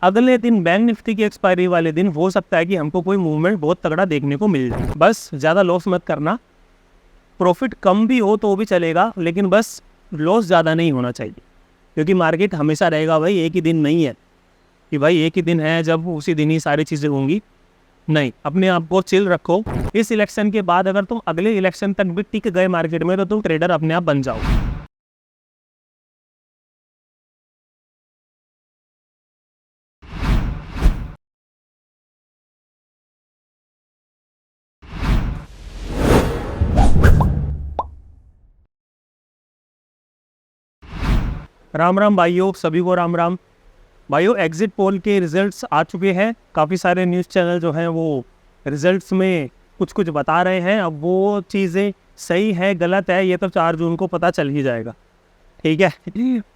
अगले दिन bank Nifty की एक्सपायरी वाले दिन हो सकता है कि हमको कोई मूवमेंट बहुत तगड़ा देखने को मिल जाए। बस ज़्यादा लॉस मत करना, प्रॉफिट कम भी हो तो भी चलेगा, लेकिन बस लॉस ज़्यादा नहीं होना चाहिए, क्योंकि मार्केट हमेशा रहेगा भाई, एक ही दिन नहीं है कि भाई एक ही दिन है जब उसी दिन ही सारी चीज़ें होंगी। नहीं, अपने आप को चिल रखो। इस इलेक्शन के बाद अगर तुम अगले इलेक्शन तक भी टिक गए मार्केट में तो तुम ट्रेडर अपने आप बन जाओ। राम राम भाइयों, सभी को राम राम। भाइयों, एग्जिट पोल के रिजल्ट्स आ चुके हैं। काफ़ी सारे न्यूज़ चैनल जो हैं वो रिजल्ट्स में कुछ कुछ बता रहे हैं। अब वो चीज़ें सही है गलत है ये तो 4 जून को पता चल ही जाएगा, ठीक है।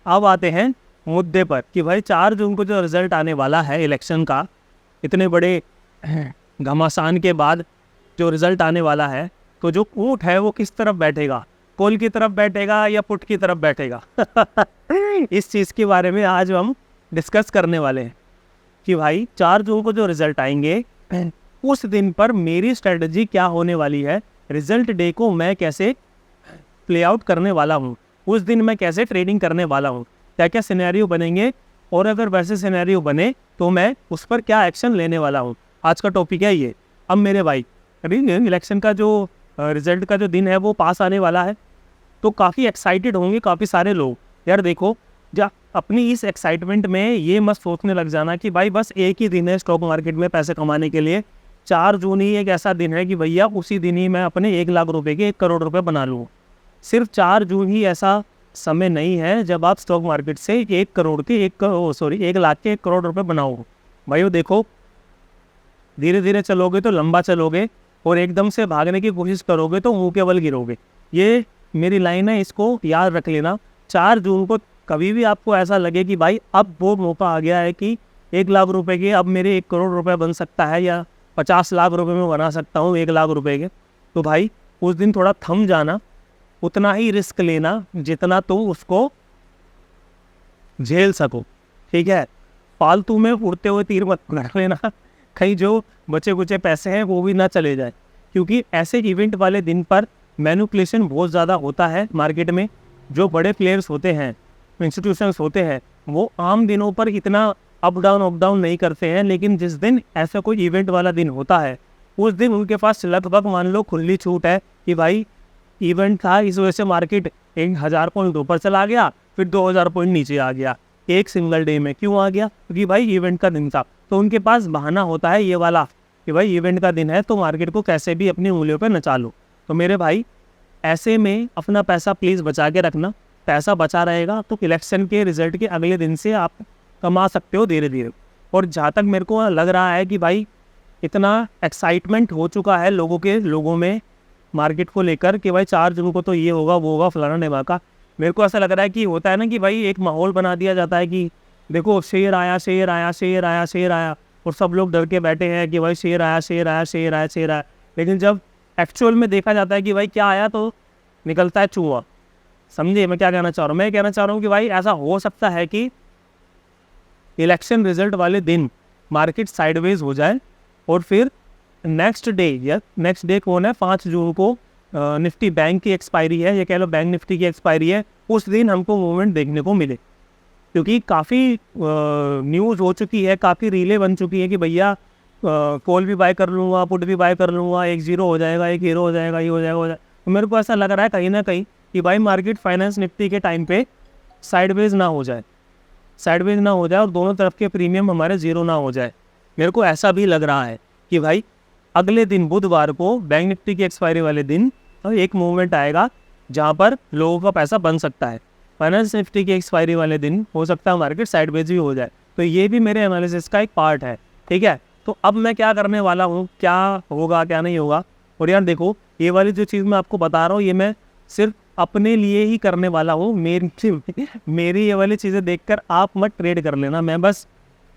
अब आते हैं मुद्दे पर कि भाई 4 जून को जो रिज़ल्ट आने वाला है इलेक्शन का, इतने बड़े घमासान के बाद जो रिज़ल्ट आने वाला है, तो जो ऊँट है वो किस तरफ बैठेगा, कॉल की तरफ बैठेगा या पुट की तरफ बैठेगा। इस चीज़ के बारे में आज हम डिस्कस करने वाले हैं कि भाई 4 जून को जो रिज़ल्ट आएंगे उस दिन पर मेरी स्ट्रेटजी क्या होने वाली है, रिज़ल्ट डे को मैं कैसे प्ले आउट करने वाला हूँ, उस दिन मैं कैसे ट्रेडिंग करने वाला हूँ, क्या क्या सिनेरियो बनेंगे, और अगर वैसे सिनेरियो बने तो मैं उस पर क्या एक्शन लेने वाला हूँ। आज का टॉपिक है ये। अब मेरे भाई, अभी इलेक्शन का जो रिज़ल्ट का जो दिन है वो पास आने वाला है, तो काफ़ी एक्साइटेड होंगे काफ़ी सारे लोग। यार देखो, जा अपनी इस एक्साइटमेंट में ये मत सोचने लग जाना कि भाई बस एक ही दिन है स्टॉक मार्केट में पैसे कमाने के लिए। 4 जून ही एक ऐसा दिन है कि भैया उसी दिन ही मैं अपने 1 लाख रुपए के 1 करोड़ रुपए बना लूँ। सिर्फ 4 जून ही ऐसा समय नहीं है जब आप स्टॉक मार्केट से 1 लाख के 1 करोड़ रुपए बनाओ। भाइयों देखो, धीरे धीरे चलोगे तो लंबा चलोगे, और एकदम से भागने की कोशिश करोगे तो मुँह के बल गिरोगे। ये मेरी लाइन है, इसको याद रख लेना। 4 जून को कभी भी आपको ऐसा लगे कि भाई अब वो मौका आ गया है कि 1 लाख रुपए के अब मेरे 1 करोड़ रुपए बन सकता है, या 50 लाख रुपए में बना सकता हूँ 1 लाख रुपए के, तो भाई उस दिन थोड़ा थम जाना, उतना ही रिस्क लेना जितना तुम उसको झेल सको, ठीक है। फालतू में उड़ते हुए तीर मत मार लेना, कहीं जो बचे कुचे पैसे हैं वो भी ना चले जाए, क्योंकि ऐसे इवेंट वाले दिन पर मैनिपुलेशन बहुत ज़्यादा होता है मार्केट में। जो बड़े प्लेयर्स होते हैं, इंस्टीट्यूशंस होते हैं, वो आम दिनों पर इतना अप डाउन नहीं करते हैं, लेकिन जिस दिन ऐसा कोई इवेंट वाला दिन होता है उस दिन उनके पास लगभग मान लो खुली छूट है कि भाई इवेंट था, इस वजह से मार्केट 1000 पॉइंट ऊपर चला गया, फिर 2000 पॉइंट नीचे आ गया एक सिंगल डे में। क्यों आ गया? क्योंकि भाई इवेंट का दिन था, तो उनके पास बहाना होता है ये वाला कि भाई इवेंट का दिन है तो मार्केट को कैसे भी अपनी उंगलियों पर नचा लो। तो मेरे भाई, ऐसे में अपना पैसा प्लीज़ बचा के रखना। पैसा बचा रहेगा तो इलेक्शन के रिजल्ट के अगले दिन से आप कमा सकते हो धीरे धीरे। और जहाँ तक मेरे को लग रहा है कि भाई इतना एक्साइटमेंट हो चुका है लोगों में मार्केट को लेकर कि भाई 4 जून को तो ये होगा वो होगा फलाना ढिमाका। मेरे को ऐसा लग रहा है कि होता है ना कि भाई एक माहौल बना दिया जाता है कि देखो शेयर आया शेयर आया शेयर आया शेयर आया, और सब लोग डर के बैठे हैं कि भाई शेयर आया शेयर आया शेयर आया शेयर आया। लेकिन जब एक्चुअल में देखा जाता है कि भाई क्या आया, तो निकलता है चूहा। समझिए मैं क्या कहना चाह रहा हूँ? मैं कहना चाह रहा हूँ कि भाई ऐसा हो सकता है कि इलेक्शन रिजल्ट वाले दिन मार्केट साइडवेज हो जाए, और फिर नेक्स्ट डे कौन है, 5 जून को निफ्टी बैंक की एक्सपायरी है, या कह लो बैंक निफ्टी की एक्सपायरी है, उस दिन हमको मूवमेंट देखने को मिले। क्योंकि काफ़ी न्यूज़ हो चुकी है, काफ़ी रीलें बन चुकी है कि भैया कॉल भी बाय कर लूँगा, पुट भी बाय कर लूँगा, 1 0 हो जाएगा, 1 हीरो हो जाएगा, ये हो जाएगा। तो मेरे को ऐसा लग रहा है कहीं ना कहीं कि भाई मार्केट फाइनेंस निफ्टी के टाइम पे साइडवेज ना हो जाए और दोनों तरफ के प्रीमियम हमारे ज़ीरो ना हो जाए। मेरे को ऐसा भी लग रहा है कि भाई अगले दिन बुधवार को बैंक निफ्टी की एक्सपायरी वाले दिन तो एक मूवमेंट आएगा जहाँ पर लोगों का पैसा बन सकता है। फाइनेंस निफ्टी की एक्सपायरी वाले दिन हो सकता है मार्केट साइडवेज भी हो जाए। तो ये भी मेरे एनालिसिस का एक पार्ट है, ठीक है। तो अब मैं क्या करने वाला हूँ, क्या होगा क्या नहीं होगा। और यार देखो, ये वाली जो चीज़ मैं आपको बता रहा हूँ ये मैं सिर्फ अपने लिए ही करने वाला हूँ। मेरी ये वाली चीज़ें देखकर आप मत ट्रेड कर लेना। मैं बस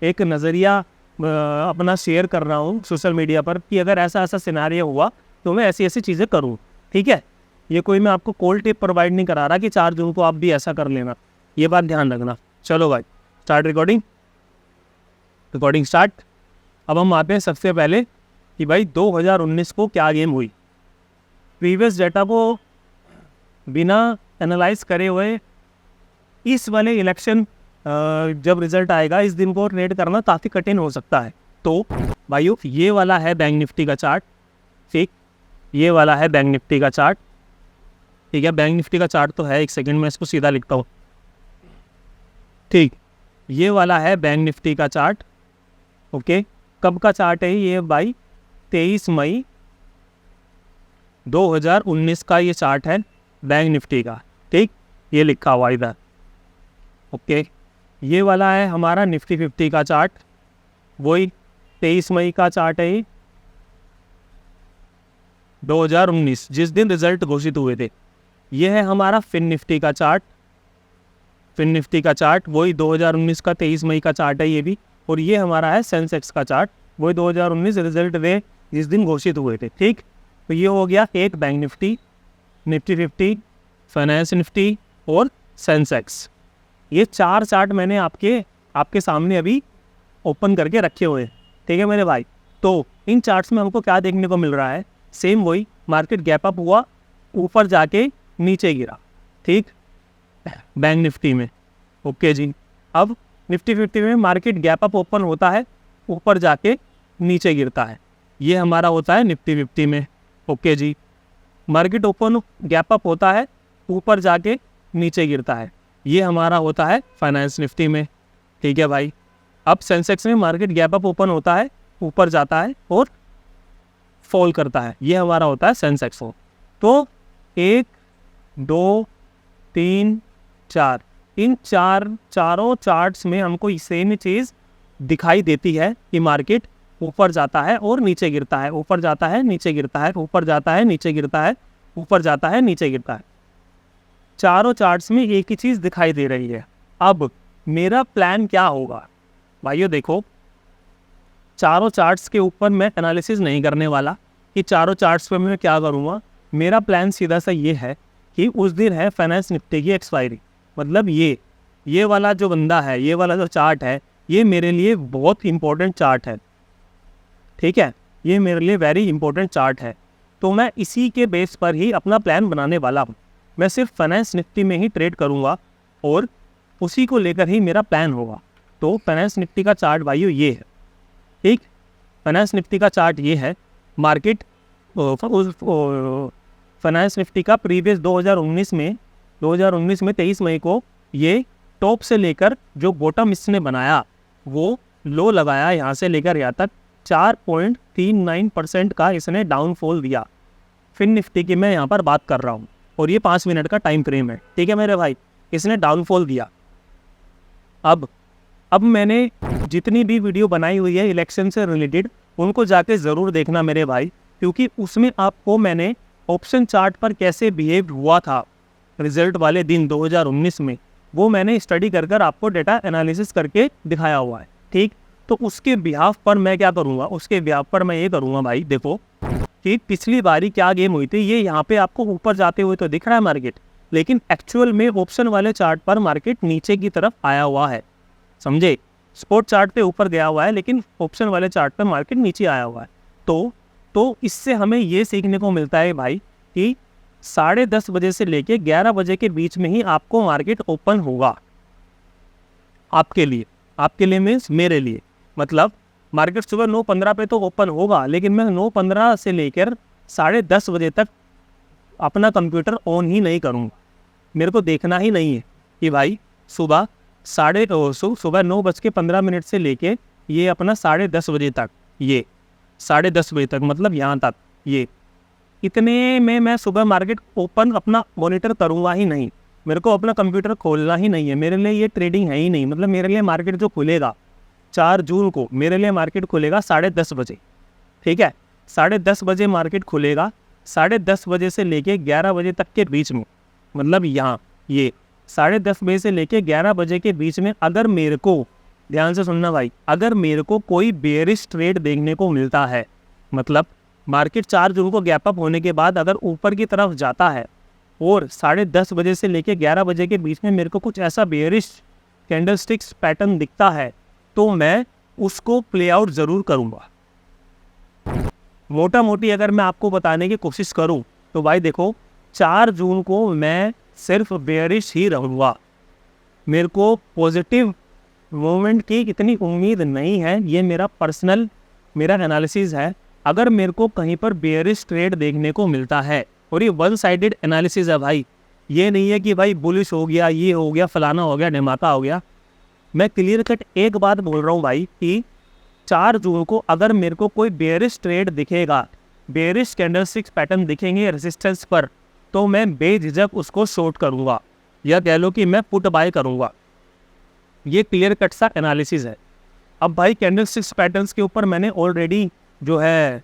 एक नज़रिया अपना शेयर कर रहा हूँ सोशल मीडिया पर कि अगर ऐसा ऐसा सिनेरियो हुआ तो मैं ऐसी ऐसी चीज़ें करूँ, ठीक है। ये कोई मैं आपको कोल्ड टिप प्रोवाइड नहीं करा रहा कि 4 जून को आप भी ऐसा कर लेना, ये बात ध्यान रखना। चलो भाई, स्टार्ट रिकॉर्डिंग। Recording start. अब हम आते हैं सबसे पहले कि भाई 2019 को क्या गेम हुई। प्रीवियस डाटा को बिना एनालाइज करे हुए इस वाले इलेक्शन जब रिजल्ट आएगा इस दिन को ट्रेड करना काफ़ी कठिन हो सकता है। तो भाइयों ये वाला है बैंक निफ्टी का चार्ट, ठीक, ये वाला है बैंक निफ्टी का चार्ट, ठीक है। बैंक निफ्टी का चार्ट तो है, एक सेकंड में इसको सीधा लिखता हूँ, ठीक, ये वाला है बैंक निफ्टी का चार्ट, ओके। कब का चार्ट है ये भाई? 23 मई 2019 का ये चार्ट है बैंक निफ्टी का, ठीक, ये लिखा हुआ इधर, ओके। ये वाला है हमारा निफ्टी 50 का चार्ट, वही 23 मई का चार्ट है ये 2019, जिस दिन रिजल्ट घोषित हुए थे। ये है हमारा फिन निफ्टी का चार्ट, फिन निफ्टी का चार्ट वही 2019 का 23 मई का चार्ट है ये भी। और ये हमारा है सेंसेक्स का चार्ट, वही 2019 रिजल्ट डे जिस दिन घोषित हुए थे, ठीक। तो ये हो गया एक bank Nifty, Nifty 50, finance Nifty और सेंसेक्स। ये 4 चार्ट मैंने आपके सामने अभी ओपन करके रखे हुए हैं, ठीक है मेरे भाई। तो इन चार्ट्स में हमको क्या देखने को मिल रहा है? सेम वही, मार्केट गैप अप हुआ, ऊपर जाके नीचे गिरा, ठीक, बैंक निफ्टी में, ओके जी। अब निफ्टी 50 में मार्केट गैप अप ओपन होता है, ऊपर जाके नीचे गिरता है, ये हमारा होता है निफ्टी 50 में, ओके जी। मार्केट ओपन गैप अप होता है, ऊपर जाके नीचे गिरता है, ये हमारा होता है फाइनेंस निफ्टी में, ठीक है भाई। अब सेंसेक्स में मार्केट गैप अप ओपन होता है, ऊपर जाता है और फॉल करता है, ये हमारा होता है सेंसेक्स। तो 1 2 3 4 इन चारों चार्ट्स में हमको सेम चीज़ दिखाई देती है कि मार्केट ऊपर जाता है और नीचे गिरता है, ऊपर जाता है नीचे गिरता है, ऊपर जाता है नीचे गिरता है, ऊपर जाता है नीचे गिरता है। चारों चार्ट्स में एक ही चीज़ दिखाई दे रही है। अब मेरा प्लान क्या होगा भाइयों? देखो, चारों चार्ट्स के ऊपर मैं एनालिसिस नहीं करने वाला कि चारों चार्ट्स पे मैं क्या करूँगा। मेरा प्लान सीधा सा ये है कि उस दिन है फाइनेंस निफ्टी की एक्सपायरी, मतलब ये वाला जो बंदा है, ये वाला जो चार्ट है, ये मेरे लिए बहुत इंपॉर्टेंट चार्ट है, ठीक है, ये मेरे लिए वेरी इंपॉर्टेंट चार्ट है। तो मैं इसी के बेस पर ही अपना प्लान बनाने वाला हूँ। मैं सिर्फ फाइनेंस निफ्टी में ही ट्रेड करूँगा और उसी को लेकर ही मेरा प्लान होगा। तो फाइनेंस निफ्टी का चार्ट भाइयों ये है, ठीक, फाइनेंस निफ्टी का चार्ट ये है। मार्केट फाइनेंस निफ्टी का प्रीवियस 2019 में 23 मई को ये टॉप से लेकर जो बॉटम इसने बनाया वो लो लगाया, यहाँ से लेकर यहाँ तक 4.39% का इसने डाउनफॉल दिया। फिन निफ्टी की मैं यहाँ पर बात कर रहा हूँ और ये 5 मिनट का टाइम फ्रेम है, ठीक है मेरे भाई, इसने डाउनफॉल दिया। अब मैंने जितनी भी वीडियो बनाई हुई है इलेक्शन से रिलेटेड उनको जाके ज़रूर देखना मेरे भाई, क्योंकि उसमें आपको मैंने ऑप्शन चार्ट पर कैसे बिहेव हुआ था रिजल्ट वाले दिन 2019 में, वो मैंने स्टडी कर आपको डेटा एनालिसिस करके दिखाया हुआ है, ठीक। तो उसके बिहाफ पर मैं क्या करूँगा, उसके बिहाफ पर मैं ये करूँगा भाई, देखो कि पिछली बारी क्या गेम हुई थी। ये यहाँ पे आपको ऊपर जाते हुए तो दिख रहा है मार्केट, लेकिन एक्चुअल में ऑप्शन वाले चार्ट पर मार्केट नीचे की तरफ आया हुआ है, समझे। स्पॉट चार्ट पे ऊपर गया हुआ है लेकिन ऑप्शन वाले चार्ट पर मार्केट नीचे आया हुआ है। तो इससे हमें ये सीखने को मिलता है भाई कि 10:30 बजे से लेके 11 बजे के बीच में ही आपको मार्केट ओपन होगा। आपके लिए मीन्स मेरे लिए, मतलब मार्केट सुबह 9:15 पे तो ओपन होगा, लेकिन मैं 9:15 से लेकर 10:30 बजे तक अपना कंप्यूटर ऑन ही नहीं करूँगा। मेरे को देखना ही नहीं है कि भाई सुबह 9:15 से लेके ये अपना 10:30 बजे तक, ये 10:30 बजे तक मतलब यहाँ तक, ये इतने में मैं सुबह मार्केट ओपन अपना मॉनिटर करूँगा ही नहीं। मेरे को अपना कंप्यूटर खोलना ही नहीं है, मेरे लिए ये ट्रेडिंग है ही नहीं। मतलब मेरे लिए मार्केट जो खुलेगा 4 जून को, मेरे लिए मार्केट खुलेगा 10:30 बजे, ठीक है। 10:30 बजे मार्केट खुलेगा, 10:30 बजे से लेके 11 बजे तक के बीच में, मतलब यहाँ ये 10:30 बजे से लेके 11 बजे के बीच में अगर मेरे को, ध्यान से सुनना भाई, अगर मेरे को कोई बेयरिश ट्रेड देखने को मिलता है, मतलब मार्केट 4 जून को गैप अप होने के बाद अगर ऊपर की तरफ जाता है और 10:30 बजे से लेके 11 बजे के बीच में मेरे को कुछ ऐसा बेयरिश कैंडलस्टिक्स पैटर्न दिखता है, तो मैं उसको प्ले आउट ज़रूर करूँगा। मोटा मोटी अगर मैं आपको बताने की कोशिश करूं तो भाई देखो 4 जून को मैं सिर्फ बेयरिश ही रहूँगा। मेरे को पॉजिटिव मूवमेंट की इतनी उम्मीद नहीं है, ये मेरा पर्सनल मेरा एनालिसिस है। अगर मेरे को कहीं पर बेयरिश ट्रेड देखने को मिलता है, और ये वन साइडेड एनालिसिस है भाई, ये नहीं है कि भाई बुलिश हो गया, ये हो गया, फलाना हो गया, धमाका हो गया। मैं क्लियर कट एक बात बोल रहा हूँ भाई कि 4 जून को अगर मेरे को कोई बेयरिश ट्रेड दिखेगा, बेयरिश कैंडलस्टिक्स पैटर्न दिखेंगे रेजिस्टेंस पर, तो मैं बेझिझक उसको शॉर्ट करूँगा, या कह लो कि मैं पुट बाय करूँगा। ये क्लियर कट सा एनालिसिस है। अब भाई कैंडलस्टिक्स पैटर्न्स के ऊपर मैंने ऑलरेडी जो है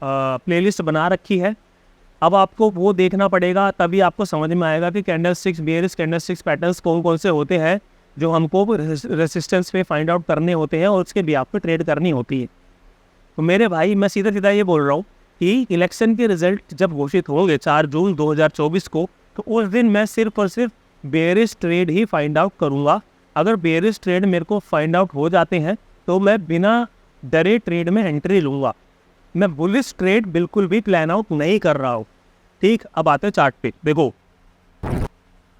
प्लेलिस्ट बना रखी है। अब आपको वो देखना पड़ेगा, तभी आपको समझ में आएगा कि कैंडलस्टिक्स बेयरिश कैंडलस्टिक्स पैटर्न्स कौन कौन से होते हैं जो हमको रेसिस्टेंस पे फाइंड आउट करने होते हैं और उसके बिहाफ पे ट्रेड करनी होती है। तो मेरे भाई मैं सीधा सीधा ये बोल रहा हूँ कि इलेक्शन के रिजल्ट जब घोषित होंगे 4 जून 2024 को, तो उस दिन मैं सिर्फ और सिर्फ बेयरिश ट्रेड ही फाइंड आउट करूँगा। अगर बेयरिश ट्रेड मेरे को फाइंड आउट हो जाते हैं तो मैं बिना डरे ट्रेड में एंट्री लूँगा। मैं बुलिश ट्रेड बिल्कुल भी प्लान आउट नहीं कर रहा हूँ। ठीक, अब आते हैं चार्ट पे। देखो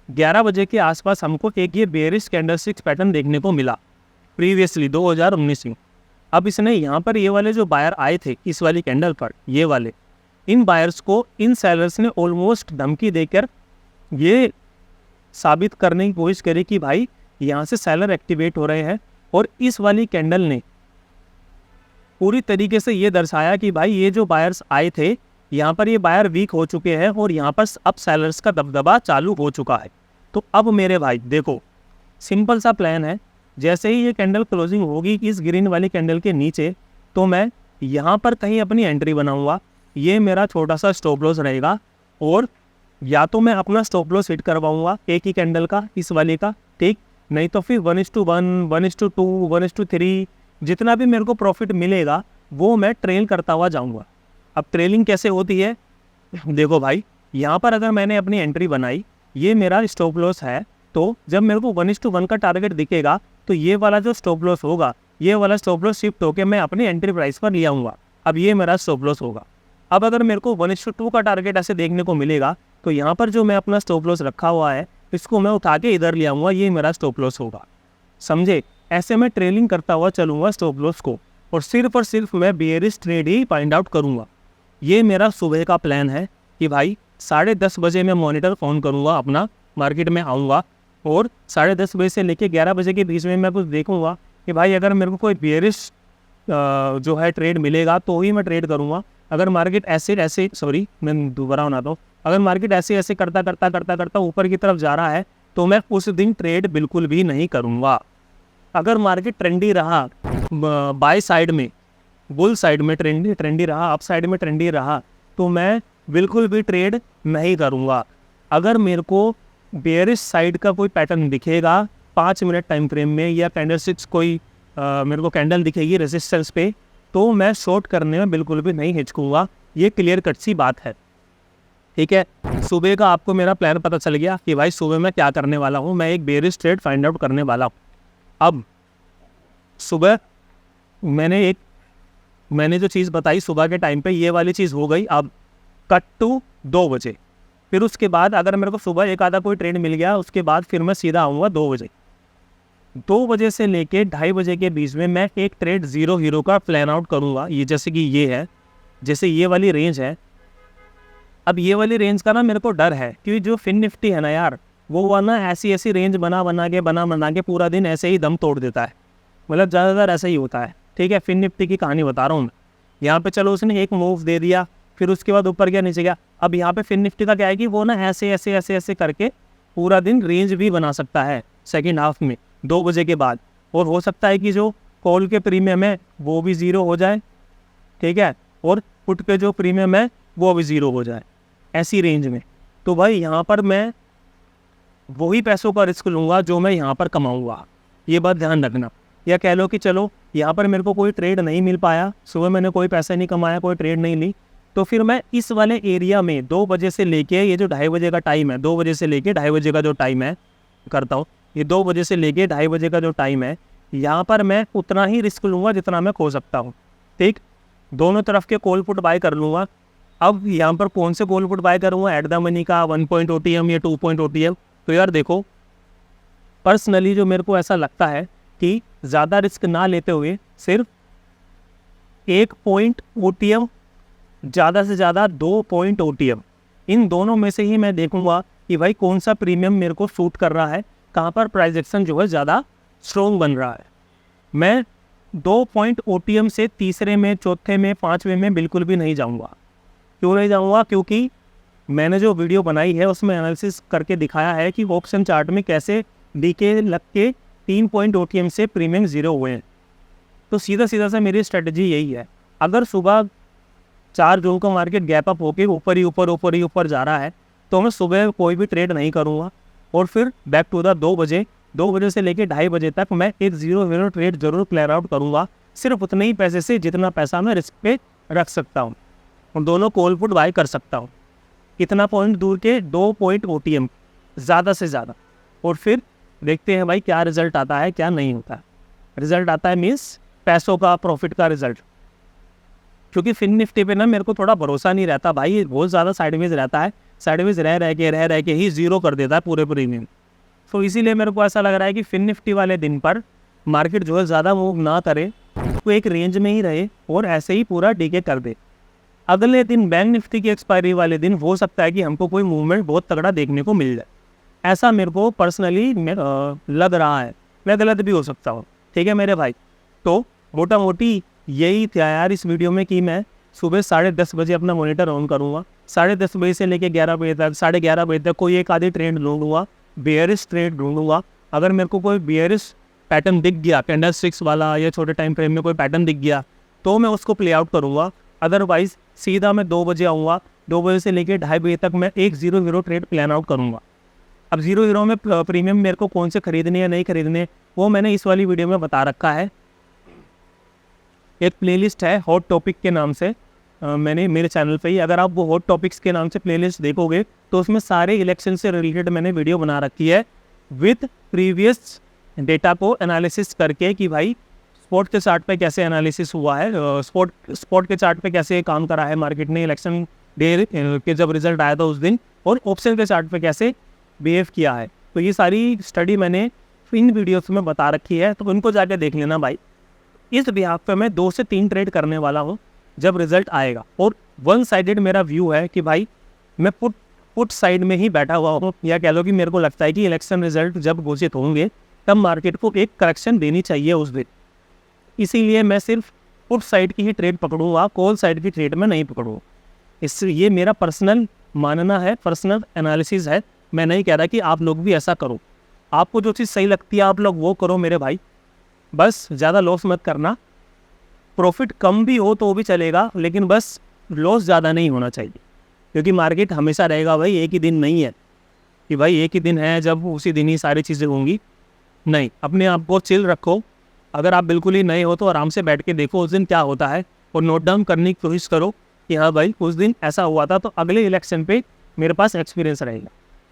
11 बजे के आसपास हमको एक ये बेयरिश कैंडलस्टिक्स पैटर्न देखने को मिला प्रीवियसली 2019 में। अब इसने यहाँ पर ये वाले जो बायर आए थे इस वाली कैंडल पर, ये वाले, इन बायर्स को इन सेलर्स ने ऑलमोस्ट धमकी देकर ये साबित करने की कोशिश करी कि भाई यहाँ से सेलर एक्टिवेट हो रहे हैं, और इस वाली कैंडल ने पूरी तरीके से ये दर्शाया कि भाई ये जो बायर्स आए थे यहाँ पर ये बायर वीक हो चुके हैं और यहाँ पर अब सेलर्स का दबदबा चालू हो चुका है। तो अब मेरे भाई देखो सिंपल सा प्लान है, जैसे ही ये कैंडल क्लोजिंग होगी इस ग्रीन वाली कैंडल के नीचे, तो मैं यहाँ पर कहीं अपनी एंट्री बनाऊंगा। ये मेरा छोटा सा स्टॉप लॉस रहेगा, और या तो मैं अपना स्टॉप लॉस हिट करवाऊंगा एक ही कैंडल का, इस वाले का, ठीक, नहीं तो फिर 1:1, 1:2, 1:3 जितना भी मेरे को प्रॉफिट मिलेगा वो मैं ट्रेल करता हुआ जाऊँगा। अब ट्रेलिंग कैसे होती है, देखो भाई यहाँ पर अगर मैंने अपनी एंट्री बनाई, ये मेरा स्टॉप लॉस है, तो जब मेरे को 1:1 का टारगेट दिखेगा तो ये वाला जो स्टॉप लॉस होगा, ये वाला स्टॉप लॉस शिफ्ट होकर मैं अपनी एंट्री प्राइस पर ले आऊँगा। अब ये मेरा स्टॉप लॉस होगा। अब अगर मेरे को 1:2 का टारगेट ऐसे देखने को मिलेगा तो यहाँ पर जो मैं अपना स्टॉप लॉस रखा हुआ है इसको मैं उठा के इधर ले आऊँगा, ये मेरा स्टॉप लॉस होगा। समझे? ऐसे मैं ट्रेलिंग करता हुआ चलूँगा स्टॉप लॉस को, और सिर्फ मैं बेयरिश ट्रेड ही फाइंड आउट करूँगा। ये मेरा सुबह का प्लान है कि भाई 10:30 बजे मैं मॉनिटर ऑन करूँगा अपना, मार्केट में आऊँगा, और 10:30 बजे से लेके 11 बजे के बीच में मैं कुछ देखूँगा कि भाई अगर मेरे को कोई बेयरिश जो है ट्रेड मिलेगा तो ही मैं ट्रेड करूँगा। अगर मार्केट ऐसे सॉरी मैं दोबारा बनाता हूँ, अगर मार्केट ऐसे करता ऊपर की तरफ जा रहा है तो मैं उस दिन ट्रेड बिल्कुल भी नहीं करूँगा। अगर मार्केट ट्रेंडी रहा बाय साइड में, बुल साइड में ट्रेंडी रहा, अप साइड में ट्रेंडी रहा, तो मैं बिल्कुल भी ट्रेड नहीं करूँगा। अगर मेरे को बेयरिश साइड का कोई पैटर्न दिखेगा 5 मिनट टाइम फ्रेम में, या कैंडलस्टिक्स कोई मेरे को कैंडल दिखेगी रेजिस्टेंस पे, तो मैं शॉर्ट करने में बिल्कुल भी नहीं हिचकूँगा। ये क्लियर कट सी बात है, ठीक है। सुबह का आपको मेरा प्लान पता चल गया कि भाई सुबह मैं क्या करने वाला हूँ। मैं एक बेयरिश ट्रेड फाइंड आउट करने वाला हूँ। अब सुबह मैंने जो चीज़ बताई सुबह के टाइम पे, ये वाली चीज़ हो गई। अब कट टू 2 बजे, फिर उसके बाद अगर मेरे को सुबह एक आधा कोई ट्रेड मिल गया, उसके बाद फिर मैं सीधा आऊँगा 2 बजे। 2 बजे से लेके 2:30 बजे के बीच में मैं एक ट्रेड 0 हीरो का प्लान आउट करूँगा। ये जैसे कि ये है, जैसे ये वाली रेंज है। अब ये वाली रेंज का ना मेरे को डर है, क्योंकि जो फिन निफ्टी है ना यार, वो ना ऐसी रेंज बना के पूरा दिन ऐसे ही दम तोड़ देता है। मतलब ज़्यादातर ऐसा ही होता है, ठीक है। फिन निफ्टी की कहानी बता रहा हूँ मैं। यहाँ पे चलो उसने एक मूव दे दिया, फिर उसके बाद ऊपर गया नीचे गया। अब यहाँ पे फिन निफ्टी का क्या है कि वो ना ऐसे करके पूरा दिन रेंज भी बना सकता है सेकेंड हाफ में 2 बजे के बाद, और हो सकता है कि जो कॉल के प्रीमियम है वो भी 0 हो जाए, ठीक है, और पुट पे जो प्रीमियम है वो भी 0 हो जाए ऐसी रेंज में। तो भाई यहाँ पर मैं वही पैसों का रिस्क लूँगा जो मैं यहाँ पर कमाऊँगा, ये बात ध्यान रखना। या कह लो कि चलो यहाँ पर मेरे को कोई ट्रेड नहीं मिल पाया, सुबह मैंने कोई पैसा नहीं कमाया, कोई ट्रेड नहीं ली, तो फिर मैं इस वाले एरिया में 2 बजे से लेके ये जो 2:30 बजे का टाइम है, 2 बजे से लेके 2:30 बजे का जो टाइम है करता हूँ, ये 2 बजे से लेके 2:30 बजे का जो टाइम है, यहाँ पर मैं उतना ही रिस्क लूँगा जितना मैं खो सकता हूँ, ठीक। दोनों तरफ के कॉल पुट बाय कर लूँगा। अब यहाँ पर कौन से कॉल पुट बाय करूँगा, एट द मनी का 1 OTM या 2 OTM। तो यार देखो, पर्सनली जो मेरे को ऐसा लगता है कि ज़्यादा रिस्क ना लेते हुए सिर्फ 1 OTM, ज़्यादा से ज़्यादा 2 OTM, इन दोनों में से ही मैं देखूंगा कि भाई कौन सा प्रीमियम मेरे को सूट कर रहा है, कहाँ पर प्राइस एक्शन जो है ज़्यादा स्ट्रॉन्ग बन रहा है। मैं 2 OTM से तीसरे में, चौथे में, पाँचवें में बिल्कुल भी नहीं जाऊंगा। क्यों नहीं जाऊंगा? क्योंकि मैंने जो वीडियो बनाई है उसमें एनालिसिस करके दिखाया है कि ऑप्शन चार्ट में कैसे डीके लग के 3 OTM से प्रीमियम ज़ीरो हुए हैं। तो सीधा सीधा सा मेरी स्ट्रेटजी यही है, अगर सुबह 4 जून को मार्केट गैप अप होकर ऊपर जा रहा है तो मैं सुबह कोई भी ट्रेड नहीं करूँगा, और फिर बैक टू द 2 बजे से लेकर 2:30 बजे तक मैं एक 0 ट्रेड जरूर क्लियर आउट करूँगा, सिर्फ उतने ही पैसे से जितना पैसा मैं रिस्क पे रख सकता हूँ, और दोनों कॉल पुट बाय कर सकता हूँ। कितना पॉइंट दूर के, 2 OTM ज़्यादा से ज़्यादा, और फिर देखते हैं भाई क्या रिजल्ट आता है, क्या नहीं होता है। रिजल्ट आता है मीन्स पैसों का, प्रॉफिट का रिजल्ट। क्योंकि फिन निफ्टी पे ना मेरे को थोड़ा भरोसा नहीं रहता भाई, बहुत ज़्यादा साइडवेज रहता है, साइडवेज रह के ही ज़ीरो कर देता है पूरे प्रीमियम। तो इसीलिए मेरे को ऐसा लग रहा है कि फिन निफ्टी वाले दिन पर मार्केट जो है ज़्यादा मूव ना करे, तो एक रेंज में ही रहे और ऐसे ही पूरा डीके कर दे। अगले दिन बैंक निफ्टी की एक्सपायरी वाले दिन हो सकता है कि हमको कोई मूवमेंट बहुत तगड़ा देखने को मिल जाए, ऐसा मेरे को पर्सनली लग रहा है। मैं गलत भी हो सकता हूँ, ठीक है मेरे भाई। तो मोटा मोटी यही था यार इस वीडियो में कि मैं सुबह 10:30 बजे अपना मॉनिटर ऑन करूँगा, 10:30 बजे से लेकर 11 बजे तक, 11:30 बजे तक कोई एक आधी ट्रेड ढूंढूंगा, बेयरिश ट्रेड ढूंढूंगा। अगर मेरे को कोई बेयरिश पैटर्न दिख गया, कैंडल स्टिक्स वाला या छोटे टाइम फ्रेम में कोई पैटर्न दिख गया, तो मैं उसको प्ले आउट करूँगा। अदरवाइज सीधा मैं 2 बजे आऊँगा, 2 बजे से लेकर 2:30 बजे तक मैं एक 0 ट्रेड प्लान आउट करूँगा। अब 0 में प्रीमियम मेरे को कौन से खरीदने या नहीं खरीदने, वो मैंने इस वाली वीडियो में बता रखा है। एक प्लेलिस्ट है हॉट टॉपिक के नाम से, मैंने मेरे चैनल पे ही, अगर आप वो हॉट टॉपिक्स के नाम से प्लेलिस्ट देखोगे तो उसमें सारे इलेक्शन से रिलेटेड मैंने वीडियो बना रखी है विथ प्रीवियस डेटा को एनालिसिस करके कि भाई स्पॉट के चार्ट पे कैसे एनालिसिस हुआ है, स्पॉट के चार्ट पे कैसे काम करा है मार्केट ने इलेक्शन डे के जब रिजल्ट आया था उस दिन, और ऑप्शन के चार्ट पे कैसे बिहेव किया है। तो ये सारी स्टडी मैंने इन वीडियोस में बता रखी है, तो उनको जाके देख लेना भाई। इस बिहाफ पे मैं 2 से 3 ट्रेड करने वाला हूँ जब रिजल्ट आएगा, और 1 साइडेड मेरा व्यू है कि भाई मैं पुट साइड में ही बैठा हुआ हूँ, या कह लो कि मेरे को लगता है कि इलेक्शन रिजल्ट जब घोषित होंगे तब मार्केट को एक करेक्शन देनी चाहिए उस दिन। इसीलिए मैं सिर्फ पुट साइड की ही ट्रेड पकड़ूंगा, कॉल साइड की ट्रेड में नहीं पकड़ूँगा। इससे ये मेरा पर्सनल मानना है, पर्सनल एनालिसिस है। मैं नहीं कह रहा कि आप लोग भी ऐसा करो, आपको जो चीज़ सही लगती है आप लोग वो करो मेरे भाई, बस ज़्यादा लॉस मत करना। प्रॉफिट कम भी हो तो भी चलेगा, लेकिन बस लॉस ज़्यादा नहीं होना चाहिए, क्योंकि मार्केट हमेशा रहेगा भाई, एक ही दिन नहीं है कि भाई एक ही दिन है जब उसी दिन ही सारी चीज़ें होंगी। नहीं, अपने आप को चिल रखो। अगर आप बिल्कुल ही नए हो तो आराम से बैठ के देखो उस दिन क्या होता है, और नोट डाउन करने की कोशिश करो कि हाँ भाई उस दिन ऐसा हुआ था, तो अगले इलेक्शन पे मेरे पास एक्सपीरियंस रहेगा।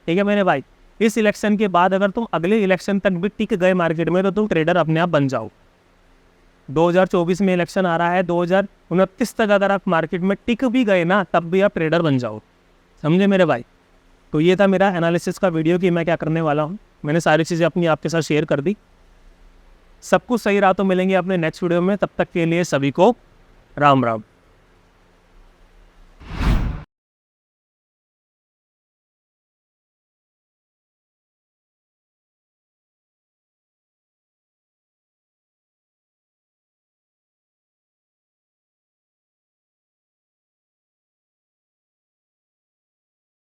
ठीक है मेरे भाई, इस इलेक्शन के बाद अगर तुम अगले इलेक्शन तक भी टिक गए मार्केट में तो तुम ट्रेडर अपने आप बन जाओ। 2024 में इलेक्शन आ रहा है, 2029 तक अगर आप मार्केट में टिक भी गए ना तब भी आप ट्रेडर बन जाओ, समझे मेरे भाई। तो ये था मेरा एनालिसिस का वीडियो कि मैं क्या करने वाला हूँ। मैंने सारी चीज़ें अपनी आपके साथ शेयर कर दी। सब कुछ सही रहा तो मिलेंगे अपने नेक्स्ट वीडियो में, तब तक के लिए सभी को राम राम।